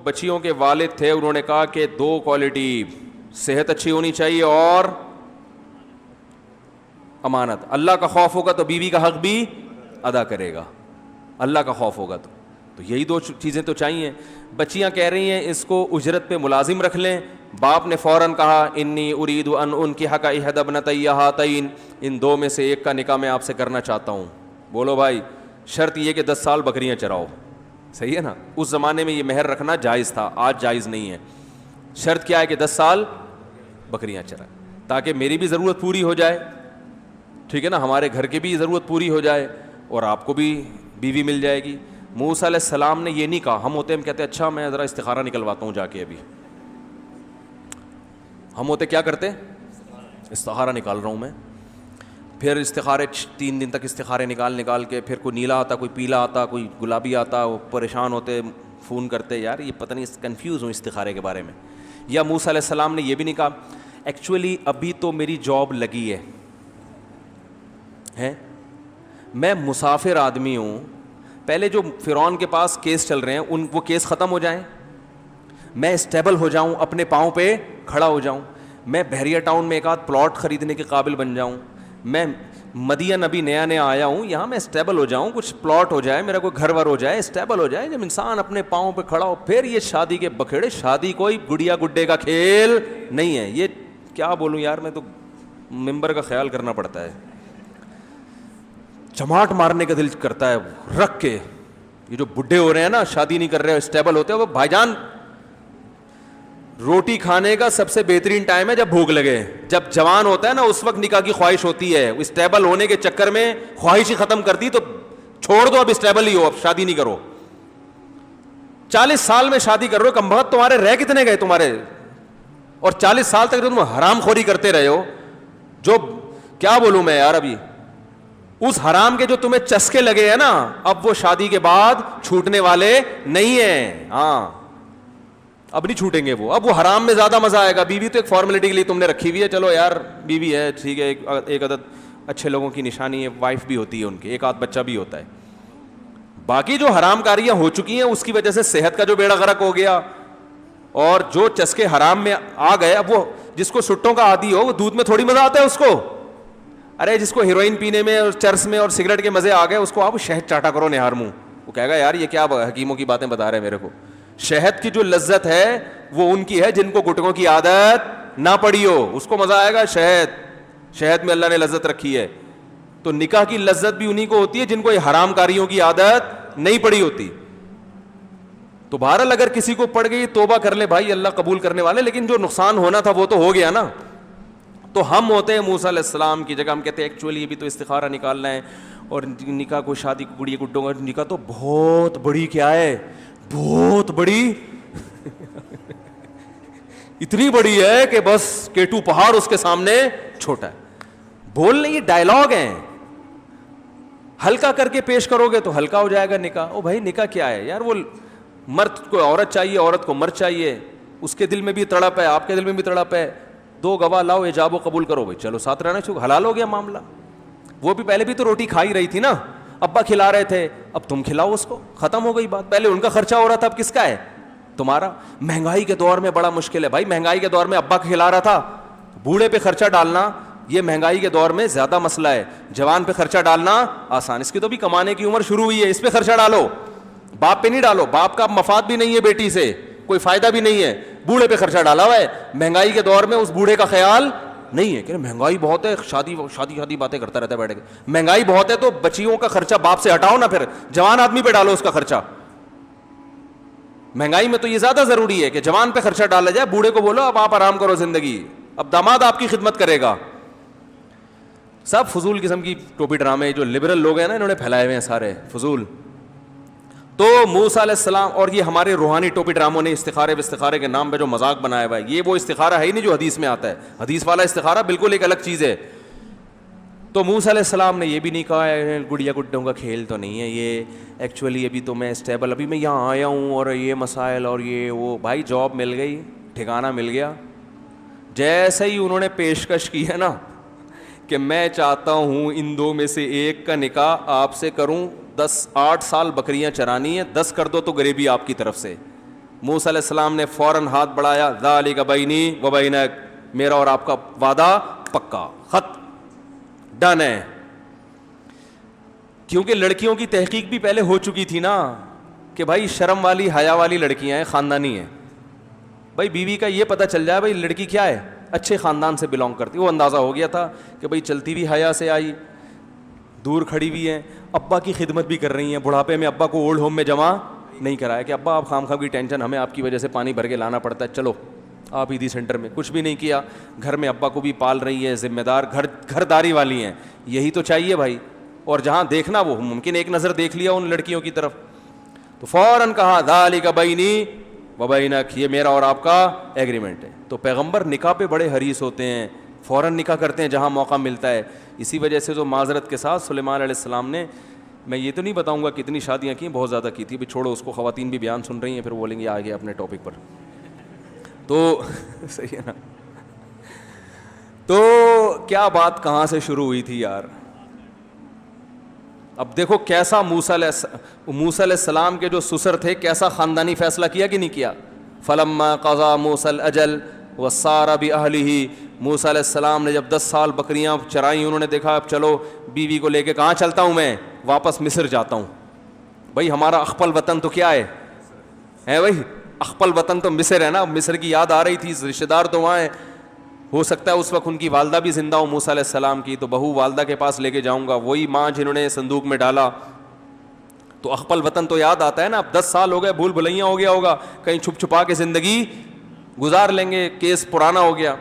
بچیوں کے والد تھے, انہوں نے کہا کہ 2 کوالٹی, صحت اچھی ہونی چاہیے اور امانت. اللہ کا خوف ہوگا تو بیوی کا حق بھی ادا کرے گا, اللہ کا خوف ہوگا تو یہی 2 چیزیں تو چاہیے. بچیاں کہہ رہی ہیں اس کو اجرت پہ ملازم رکھ لیں. باپ نے فوراً کہا انی ارید ان انکحک احدی ابنتی ہاتین, ان 2 میں سے ایک کا نکاح میں آپ سے کرنا چاہتا ہوں. بولو بھائی, شرط یہ کہ 10 سال بکریاں چراؤ. صحیح ہے نا, اس زمانے میں یہ مہر رکھنا جائز تھا, آج جائز نہیں ہے. شرط کیا ہے کہ 10 سال بکریاں چرائیں, تاکہ میری بھی ضرورت پوری ہو جائے, ٹھیک ہے نا, ہمارے گھر کی بھی ضرورت پوری ہو جائے اور آپ کو بھی بیوی مل جائے گی. موسیٰ علیہ السلام نے یہ نہیں کہا. ہم کہتے اچھا میں ذرا استخارہ نکلواتا ہوں جا کے, ابھی ہم کیا کرتے, استخارہ نکال رہا ہوں میں. پھر استخارے 3 دن تک استخارے نکال کے, پھر کوئی نیلا آتا, کوئی پیلا آتا, کوئی گلابی آتا, وہ پریشان ہوتے, فون کرتے یار یہ پتہ نہیں, کنفیوز ہوں استخارے کے بارے میں. یا موسیٰ علیہ السلام نے یہ بھی نہیں کہا ایکچولی ابھی تو میری جاب لگی ہے, میں مسافر آدمی ہوں, پہلے جو فرعون کے پاس کیس چل رہے ہیں وہ کیس ختم ہو جائیں, میں اسٹیبل ہو جاؤں, اپنے پاؤں پہ کھڑا ہو جاؤں, میں بحریہ ٹاؤن میں ایک آدھ پلاٹ خریدنے کے قابل بن جاؤں, میں مدین ابھی نیا آیا ہوں, یہاں میں اسٹیبل ہو جاؤں, کچھ پلاٹ ہو جائے, میرا کوئی گھر ور ہو جائے, اسٹیبل ہو جائے. جب انسان اپنے پاؤں پہ کھڑا ہو, پھر یہ شادی کے بکھیڑے, شادی کوئی گڑیا گڈے کا کھیل نہیں ہے. یہ کیا بولوں یار, میں تو ممبر کا خیال کرنا پڑتا ہے, چماٹ مارنے کا دل کرتا ہے رکھ کے. یہ جو بڈھے ہو رہے ہیں نا, شادی نہیں کر رہے, اسٹیبل ہوتے ہیں, وہ بھائی جان روٹی کھانے کا سب سے بہترین ٹائم ہے جب بھوک لگے. جب جوان ہوتا ہے نا اس وقت نکاح کی خواہش ہوتی ہے, اسٹیبل ہونے کے چکر میں خواہش ہی ختم کر دی, تو چھوڑ دو, اب اسٹیبل ہی ہو, اب شادی نہیں کرو. 40 سال میں شادی کر رہے ہو, کم بخت تمہارے رہ کتنے گئے تمہارے, اور 40 سال تک تم حرام خوری کرتے رہے ہو. جو کیا بولوں میں یار, ابھی اس حرام کے جو تمہیں چسکے لگے ہیں نا, اب وہ شادی کے بعد چھوٹنے والے نہیں ہیں. ہاں اب نہیں چھوٹیں گے وہ, اب وہ حرام میں زیادہ مزہ آئے گا. بیوی تو ایک فارمیلٹی کے لیے تم نے رکھی ہوئی ہے, چلو یار بیوی ہے ٹھیک ہے, ایک عدد اچھے لوگوں کی نشانی ہے, وائف بھی ہوتی ہے ان کی, ایک آدھ بچہ بھی ہوتا ہے. باقی جو حرام کاریاں ہو چکی ہیں اس کی وجہ سے صحت کا جو بیڑا غرق ہو گیا, اور جو چسکے حرام میں آ گئے, اب وہ جس کو سٹوں کا عادی ہو, وہ دودھ میں تھوڑی مزہ آتا ہے اس کو. ارے جس کو ہیروئن پینے میں اور چرس میں اور سگریٹ کے مزے آ گئے, اس کو آپ شہد چاٹا کرو نہار منہ, وہ کہے گا یار یہ کیا حکیموں کی باتیں بتا رہے ہیں میرے کو. شہد کی جو لذت ہے وہ ان کی ہے جن کو گٹکوں کی عادت نہ پڑی ہو, اس کو مزہ آئے گا. شہد میں اللہ نے لذت رکھی ہے. تو نکاح کی لذت بھی انہی کو ہوتی ہے جن کو یہ حرام کاریوں کی عادت نہیں پڑی ہوتی. تو بہرحال اگر کسی کو پڑ گئی توبہ کر لے بھائی, اللہ قبول کرنے والے, لیکن جو نقصان ہونا تھا وہ تو ہو گیا نا. تو ہم ہوتے ہیں موسیٰ علیہ السلام کی جگہ, ہم کہتے ہیں ایکچولی ابھی تو استخارہ نکالنا ہے, اور نکاح کو شادی کو گڑی گڈوں کا نکاح تو بہت بڑی کیا ہے, بہت بڑی اتنی بڑی ہے کہ بس کیٹو پہاڑ اس کے سامنے چھوٹا ہے. بولنے یہ ڈائلاگ ہیں, ہلکا کر کے پیش کرو گے تو ہلکا ہو جائے گا نکاح. او بھائی نکاح کیا ہے یار, وہ مرد کو عورت چاہیے, عورت کو مرد چاہیے, اس کے دل میں بھی تڑپ ہے, آپ کے دل میں بھی تڑپ ہے, 2 گواہ لاؤ, ایجاب و قبول کرو بھائی, چلو ساتھ رہنا شروع, حلال ہو گیا معاملہ. وہ بھی پہلے بھی تو روٹی کھا ہی رہی تھی نا, ابا کھلا رہے تھے, اب تم کھلاؤ اس کو, ختم ہو گئی بات. پہلے ان کا خرچہ ہو رہا تھا, اب کس کا ہے, تمہارا. مہنگائی کے دور میں بڑا مشکل ہے بھائی, مہنگائی کے دور میں ابا کھلا رہا تھا, بوڑھے پہ خرچہ ڈالنا یہ مہنگائی کے دور میں زیادہ مسئلہ ہے. جوان پہ خرچہ ڈالنا آسان, اس کی تو بھی کمانے کی عمر شروع ہوئی ہے, اس پہ خرچہ ڈالو, باپ پہ نہیں ڈالو, باپ کا مفاد بھی نہیں ہے بیٹی سے, کوئی فائدہ بھی نہیں ہے, بوڑھے پہ خرچہ ڈالا ہوا ہے. مہنگائی کے دور میں اس بوڑھے کا خیال نہیں ہے کہ مہنگائی بہت ہے, شادی باتیں کرتا رہتا ہے بیٹھ کے. مہنگائی بہت ہے تو بچیوں کا خرچہ باپ سے ہٹاؤ نا, پھر جوان آدمی پہ ڈالو اس کا خرچہ. مہنگائی میں تو یہ زیادہ ضروری ہے کہ جوان پہ خرچہ ڈالا جائے, بوڑھے کو بولو اب آپ آرام کرو زندگی, اب داماد آپ کی خدمت کرے گا. سب فضول قسم کی ٹوپی ڈرامے جو لبرل لوگ ہیں نا, انہوں نے پھیلائے ہوئے ہیں سارے فضول. تو موسیٰ علیہ السلام, اور یہ ہمارے روحانی ٹوپی ڈراموں نے استخارے کے نام پہ جو مذاق بنایا ہوا ہے, یہ وہ استخارہ ہے ہی نہیں جو حدیث میں آتا ہے. حدیث والا استخارہ بالکل ایک الگ چیز ہے. تو موسیٰ علیہ السلام نے یہ بھی نہیں کہا گڑیا گڈوں کا کھیل تو نہیں ہے یہ, ایکچولی ابھی تو میں اسٹیبل, ابھی میں یہاں آیا ہوں اور یہ مسائل اور یہ وہ. بھائی جاب مل گئی, ٹھکانہ مل گیا. جیسے ہی انہوں نے پیشکش کی ہے نا کہ میں چاہتا ہوں ان 2 میں سے ایک کا نکاح آپ سے کروں, 8 سال بکریاں چرانی ہیں, 10 کر دو تو غریبی آپ کی طرف سے. موسیٰ علیہ السلام نے فوراً ہاتھ بڑھایا، ذالک بینی و بینک، میرا اور آپ کا وعدہ پکا، خط ڈن ہے. کیونکہ لڑکیوں کی تحقیق بھی پہلے ہو چکی تھی نا کہ بھائی شرم والی حیا والی لڑکیاں ہیں، خاندانی ہیں. بھائی بیوی کا یہ پتہ چل جائے بھائی لڑکی کیا ہے، اچھے خاندان سے بلانگ کرتی. وہ اندازہ ہو گیا تھا کہ بھائی چلتی بھی حیا سے آئی، دور کھڑی بھی ہیں، ابا کی خدمت بھی کر رہی ہیں. بڑھاپے میں ابا کو اولڈ ہوم میں جمع نہیں کرایا کہ ابا آپ خام خام کی ٹینشن، ہمیں آپ کی وجہ سے پانی بھر کے لانا پڑتا ہے، چلو آپ عیدی سینٹر میں. کچھ بھی نہیں کیا، گھر میں ابا کو بھی پال رہی ہے، ذمہ دار گھر داری والی ہیں. یہی تو چاہیے بھائی. اور جہاں دیکھنا وہ ممکن ایک نظر دیکھ لیا ان لڑکیوں کی طرف تو فوراً کہا ذالک بینی و بینک، یہ میرا اور آپ کا ایگریمنٹ ہے. تو پیغمبر نکاح پہ بڑے حریص ہوتے ہیں، فوراً نکاح کرتے ہیں جہاں موقع ملتا ہے. اسی وجہ سے جو معذرت کے ساتھ سلیمان علیہ السلام نے، میں یہ تو نہیں بتاؤں گا کتنی شادیاں کی، بہت زیادہ کی تھی. بھی چھوڑو اس کو، خواتین بھی بیان سن رہی ہیں پھر بولیں گے آگے اپنے ٹاپک پر. تو صحیح ہے نا. تو کیا بات کہاں سے شروع ہوئی تھی یار. اب دیکھو کیسا موسیٰ علیہ السلام کے جو سسر تھے کیسا خاندانی فیصلہ کیا کہ نہیں کیا. فلما قضا موسیٰ الاجل وسار باہلہ، موسیٰ علیہ السلام نے جب 10 سال بکریاں چرائیں، انہوں نے دیکھا اب چلو بیوی کو لے کے کہاں چلتا ہوں میں، واپس مصر جاتا ہوں. بھائی ہمارا اخپل وطن تو کیا ہے بھائی، اخپل وطن تو مصر ہے نا. مصر کی یاد آ رہی تھی، رشتہ دار تو وہاں ہے. ہو سکتا ہے اس وقت ان کی والدہ بھی زندہ ہو موسیٰ علیہ السلام کی، تو بہو والدہ کے پاس لے کے جاؤں گا، وہی ماں جنہوں نے صندوق میں ڈالا. تو اخپل وطن تو یاد آتا ہے نا. اب 10 سال ہو گئے، بھول بھلیاں ہو گیا ہوگا، کہیں چھپ چھپا کے زندگی گزار لیں گے، کیس پرانا ہو گیا.